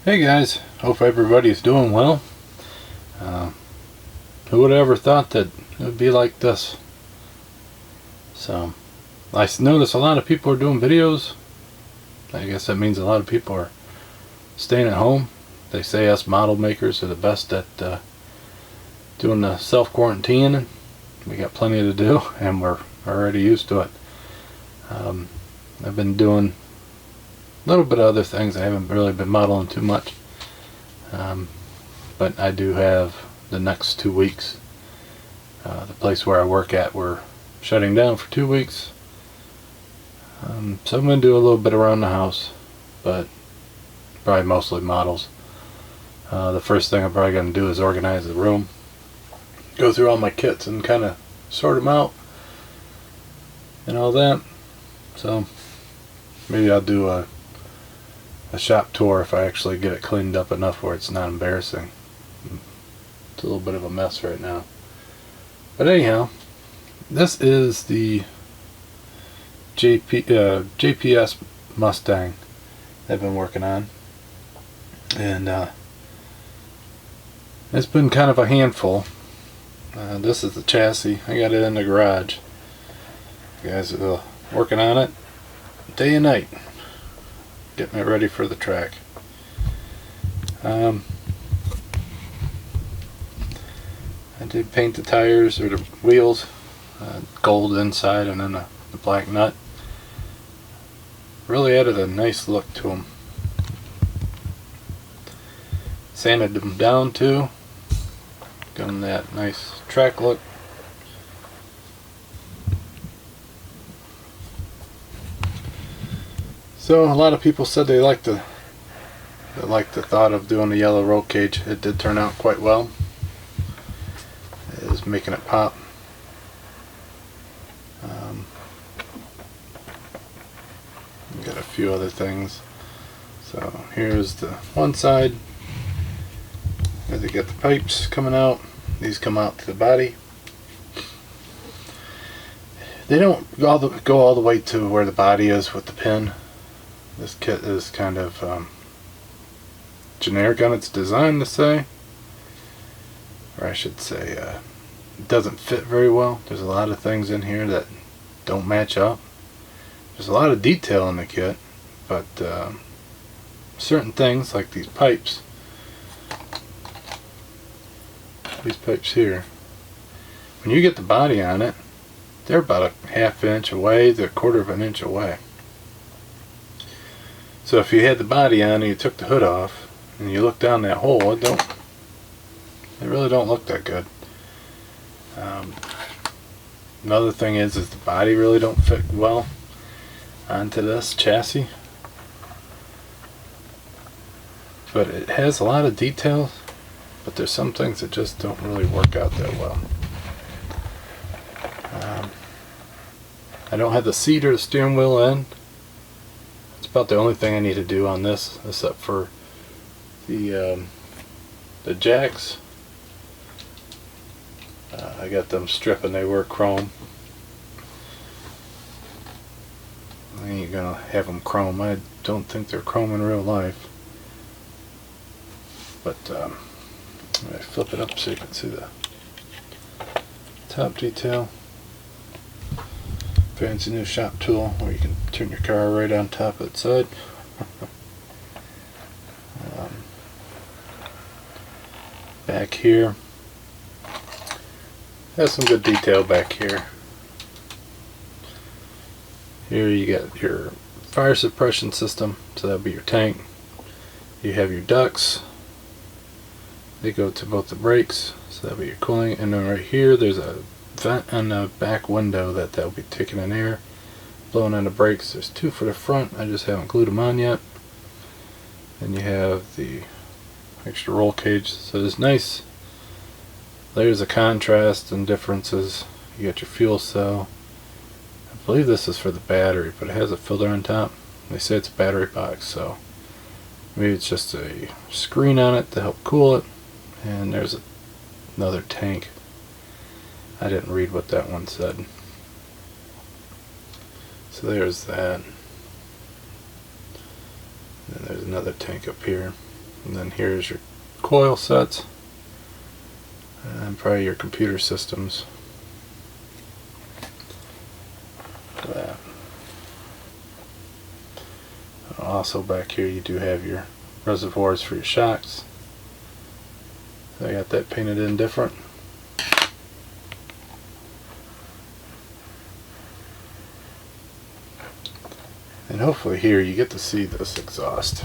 Hey guys, hope everybody's doing well. Who would have ever thought that it would be like this? So, I notice a lot of people are doing videos. I guess that means a lot of people are staying at home. They say us model makers are the best at doing the self-quarantining. We got plenty to do and we're already used to it. I've been doing a little bit of other things. I haven't really been modeling too much. But I do have the next 2 weeks. The place where I work at, we're shutting down for 2 weeks. So I'm going to do a little bit around the house, but probably mostly models. The first thing I'm probably going to do is organize the room. Go through all my kits and kind of sort them out and all that. So maybe I'll do a shop tour if I actually get it cleaned up enough where it's not embarrassing. It's a little bit of a mess right now. But anyhow, this is the JPS Mustang I've been working on. And it's been kind of a handful. This is the chassis. I got it in the garage. You guys are working on it day and night, getting it ready for the track. I did paint the tires, or the wheels, gold inside and then the black nut. Really added a nice look to them. Sanded them down too, got them that nice track look. So a lot of people said they liked the thought of doing the yellow roll cage. It did turn out quite well. It is making it pop. Got a few other things. So here's the one side. As you get the pipes coming out, these come out to the body. They don't go all the way to where the body is with the pin. This kit is kind of generic on its design, to say, or I should say it doesn't fit very well. There's a lot of things in here that don't match up. There's a lot of detail in the kit, but certain things like these pipes here, when you get the body on it, they're about a ½ inch away to a quarter of an inch away. So if you had the body on and you took the hood off and you look down that hole, it really don't look that good. Another thing is the body really don't fit well onto this chassis, but it has a lot of details, but there's some things that just don't really work out that well. I don't have the seat or the steering wheel in. It's about the only thing I need to do on this, except for the jacks. I got them stripped and they were chrome. I ain't gonna have them chrome. I don't think they're chrome in real life. But I'm gonna flip it up so you can see the top detail. Fancy new shop tool where you can turn your car right on top of its side. Back here, has some good detail back here. Here you got your fire suppression system, so that'll be your tank. You have your ducts. They go to both the brakes, so that'll be your cooling. And then right here, there's a vent on the back window that'll be taking in air, blowing on the brakes. There's two for the front. I just haven't glued them on yet. Then you have the extra roll cage. So there's nice layers of contrast and differences. You got your fuel cell. I believe this is for the battery, but it has a filter on top. They say it's a battery box, so maybe it's just a screen on it to help cool it. And there's another tank. I didn't read what that one said. So there's that. And there's another tank up here. And then here's your coil sets and probably your computer systems. For that. Also back here you do have your reservoirs for your shocks. I got that painted in different. And hopefully here you get to see this exhaust.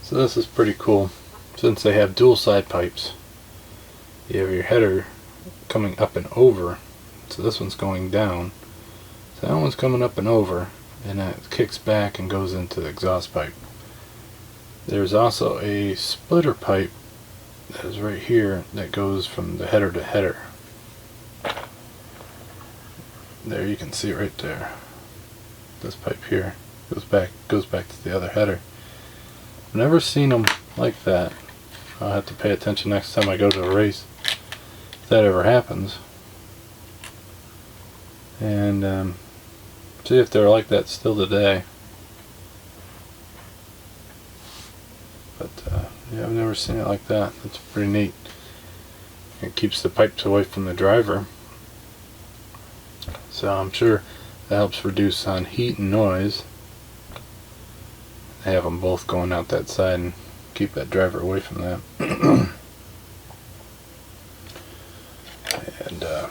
So this is pretty cool. Since they have dual side pipes, you have your header coming up and over. So this one's going down. So that one's coming up and over, and that kicks back and goes into the exhaust pipe. There's also a splitter pipe that is right here that goes from the header to header. There, you can see it right there. This pipe here goes back to the other header. I've never seen them like that. I'll have to pay attention next time I go to a race, if that ever happens, and see if they're like that still today. But yeah, I've never seen it like that. That's pretty neat. It keeps the pipes away from the driver, so I'm sure that helps reduce on heat and noise. Have them both going out that side and keep that driver away from that. And the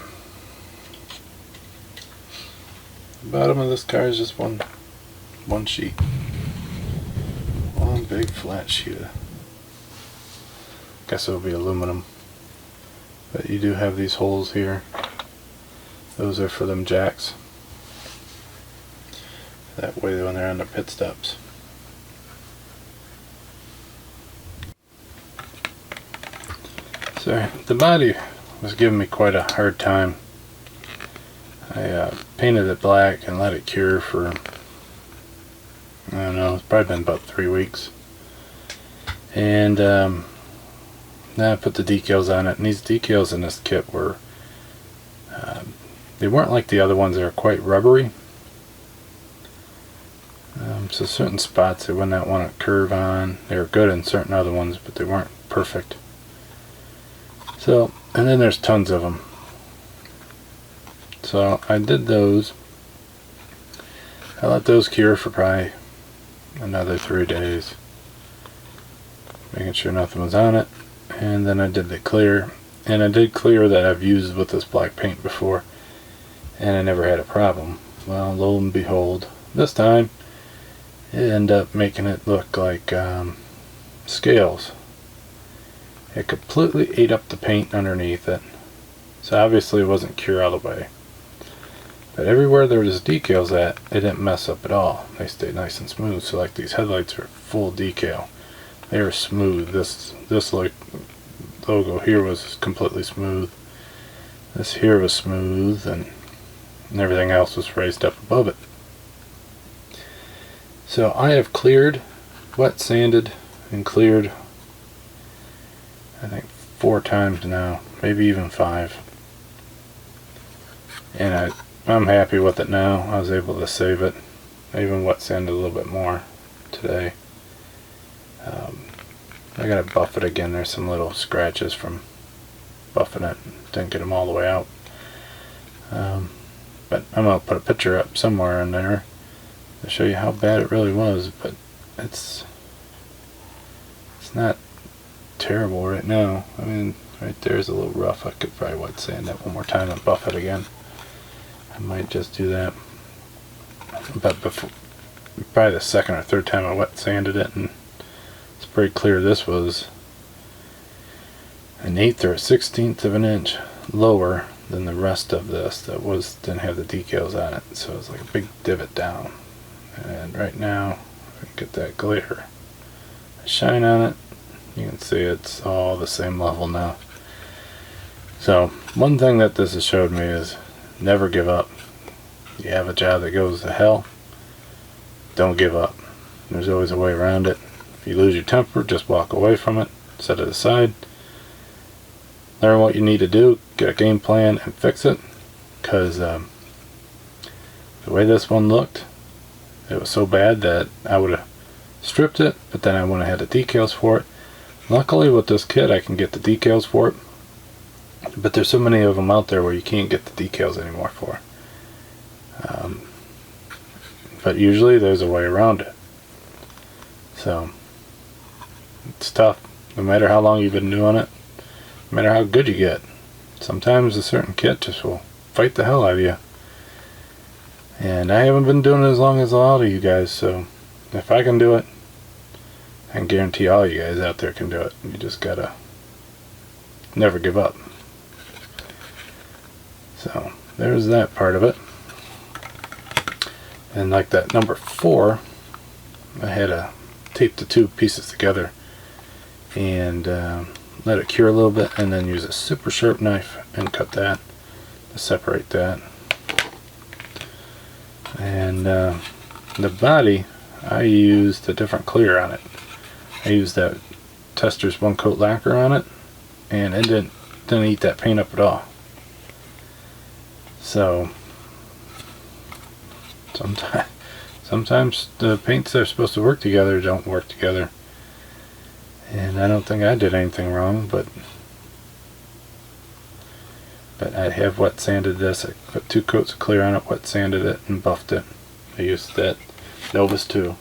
bottom of this car is just one sheet, one big flat sheet. Guess it'll be aluminum, but you do have these holes here. Those are for them jacks. That way when they're on their pit stops. So the body was giving me quite a hard time. I painted it black and let it cure for, I don't know, it's probably been about 3 weeks. And then I put the decals on it, and these decals in this kit were, they weren't like the other ones. They were quite rubbery. So certain spots they would not want to curve on. They were good in certain other ones, but they weren't perfect. So, and then there's tons of them. So I did those. I let those cure for probably another 3 days, making sure nothing was on it. And then I did the clear, and I did clear that I've used with this black paint before, and I never had a problem. Well, lo and behold, this time it ended up making it look like scales. It completely ate up the paint underneath it. So obviously it wasn't cure all the way. But everywhere there was decals at, it didn't mess up at all. They stayed nice and smooth. So like these headlights are full decal. They were smooth. This logo here was completely smooth. This here was smooth, and everything else was raised up above it. So I have cleared, wet sanded, and cleared, I think 4 times now, maybe even 5. And I'm happy with it now. I was able to save it. I even wet sanded a little bit more today. I gotta buff it again. There's some little scratches from buffing it. Didn't get them all the way out. But I'm gonna put a picture up somewhere in there to show you how bad it really was. But it's not terrible right now. I mean, right there is a little rough. I could probably wet sand that one more time and buff it again. I might just do that. But before, probably the 2nd or 3rd time I wet sanded it, and it's pretty clear this was an 1/8 or a 1/16 of an inch lower than the rest of this that didn't have the decals on it. So it was like a big divot down. And right now, if we get that glare, shine on it, you can see it's all the same level now. So one thing that this has showed me is never give up. You have a job that goes to hell, don't give up. There's always a way around it. If you lose your temper, just walk away from it, set it aside, learn what you need to do, get a game plan, and fix it. Because the way this one looked, it was so bad that I would have stripped it, but then I wouldn't have had the decals for it. Luckily with this kit I can get the decals for it, but there's so many of them out there where you can't get the decals anymore for. But usually there's a way around it. So it's tough, no matter how long you've been doing it, no matter how good you get. Sometimes a certain kit just will fight the hell out of you. And I haven't been doing it as long as a lot of you guys, so if I can do it, I can guarantee all you guys out there can do it. You just gotta never give up. So there's that part of it. And like that number 4, I had to tape the two pieces together and let it cure a little bit, and then use a super sharp knife and cut that to separate that. And the body, I used a different clear on it. I used that Tester's one coat lacquer on it, and it didn't eat that paint up at all. So sometimes the paints that are supposed to work together don't work together, and I don't think I did anything wrong, but I have wet sanded this. I put 2 coats of clear on it, wet sanded it, and buffed it. I used that Novus 2.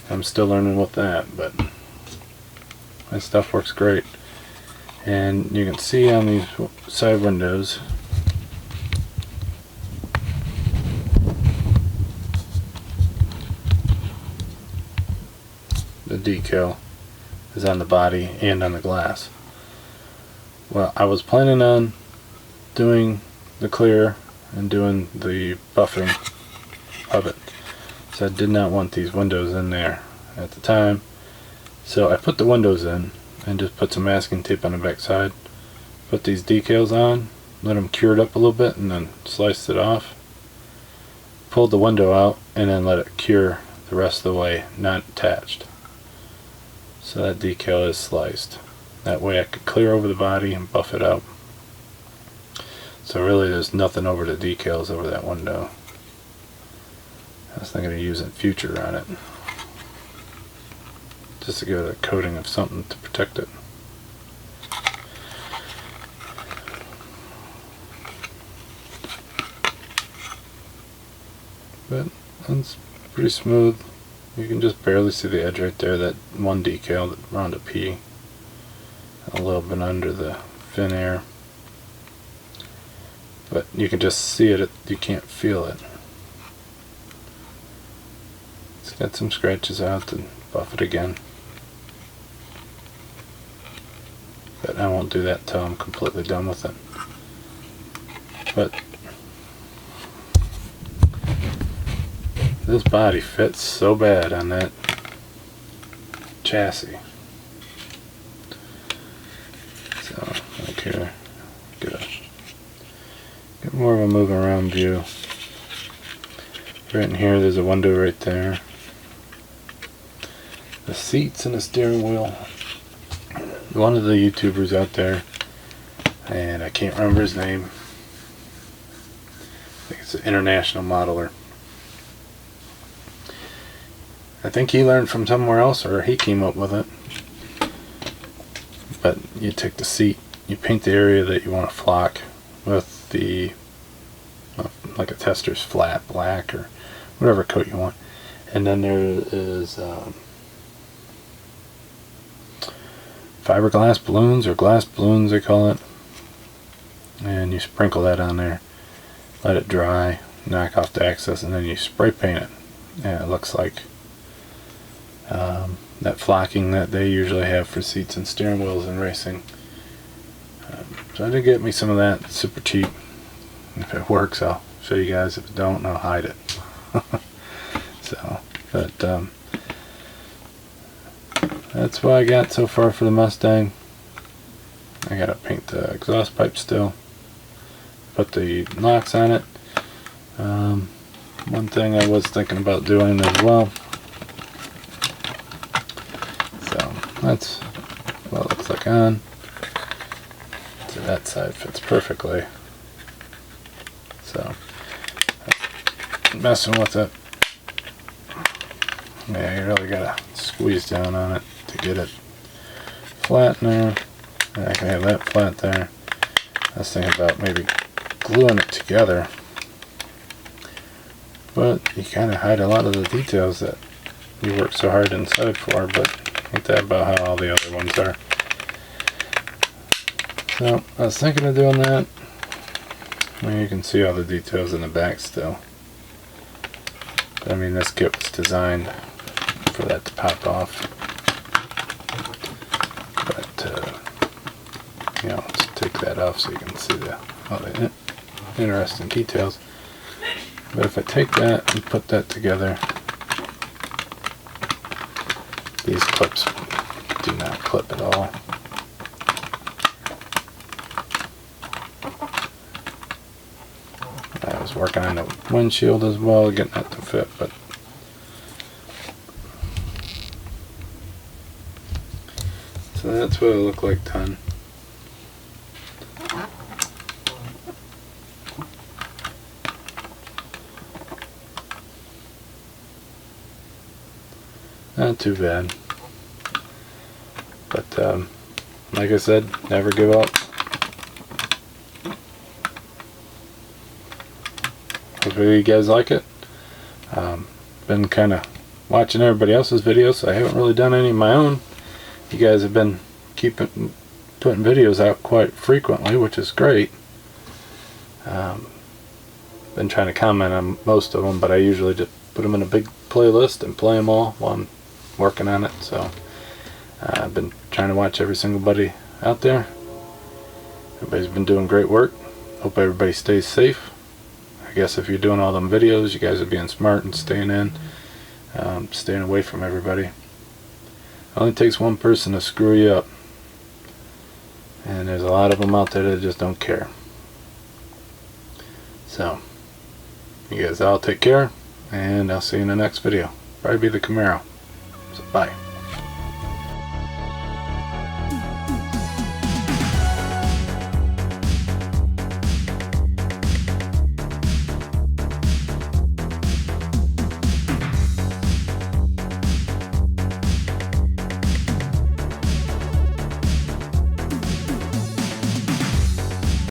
I'm still learning with that, but that stuff works great. And you can see on these side windows, the decal is on the body and on the glass. Well, I was planning on doing the clear and doing the buffing of it, so I did not want these windows in there at the time. So I put the windows in and just put some masking tape on the back side, put these decals on, let them cure it up a little bit, and then sliced it off, pulled the window out, and then let it cure the rest of the way, not attached. So that decal is sliced. That way I could clear over the body and buff it out. So really there's nothing over the decals over that window. I was thinking of using future on it, just to give it a coating of something to protect it. But it's pretty smooth. You can just barely see the edge right there, that one decal around a P. A little bit under the fin air. But you can just see it, you can't feel it. It's got some scratches out, and buff it again. But I won't do that until I'm completely done with it. But this body fits so bad on that chassis. So like here, get more of a moving around view. Right in here there's a window right there. The seats and the steering wheel. One of the YouTubers out there, and I can't remember his name, I think it's an international modeler. I think he learned from somewhere else, or he came up with it. But you take the seat, you paint the area that you want to flock with the like a Tester's flat black or whatever coat you want, and then there is fiberglass balloons, or glass balloons they call it, and you sprinkle that on there, let it dry, knock off the excess, and then you spray paint it, and it looks like that flocking that they usually have for seats and steering wheels in racing. So I did get me some of that, super cheap. If it works, I'll show you guys. If it don't, I'll hide it. So, but that's what I got so far for the Mustang. I gotta paint the exhaust pipe still, put the locks on it. One thing I was thinking about doing as well. So that's what it looks like on. So that side fits perfectly. So messing with it, yeah, you really gotta squeeze down on it to get it flat now. And I can have that flat there. I was thinking about maybe gluing it together, but you kind of hide a lot of the details that you work so hard inside for, but ain't that about how all the other ones are. So I was thinking of doing that. Well, you can see all the details in the back still. But, I mean, this kit was designed for that to pop off. But you know, let's take that off so you can see all the interesting details. But if I take that and put that together, these clips do not clip at all. I was working on the windshield as well, getting that to fit, but so that's what it looked like done. Not too bad, but like I said, never give up. Hopefully you guys like it. Been kind of watching everybody else's videos, so I haven't really done any of my own. You guys have been putting videos out quite frequently, which is great. Been trying to comment on most of them, but I usually just put them in a big playlist and play them all while I'm working on it. So I've been trying to watch every single buddy out there. Everybody's been doing great work. Hope everybody stays safe. I guess if you're doing all them videos, you guys are being smart and staying in, staying away from everybody. It only takes one person to screw you up, and there's a lot of them out there that just don't care. So you guys all take care, and I'll see you in the next video. Probably be the Camaro. So bye.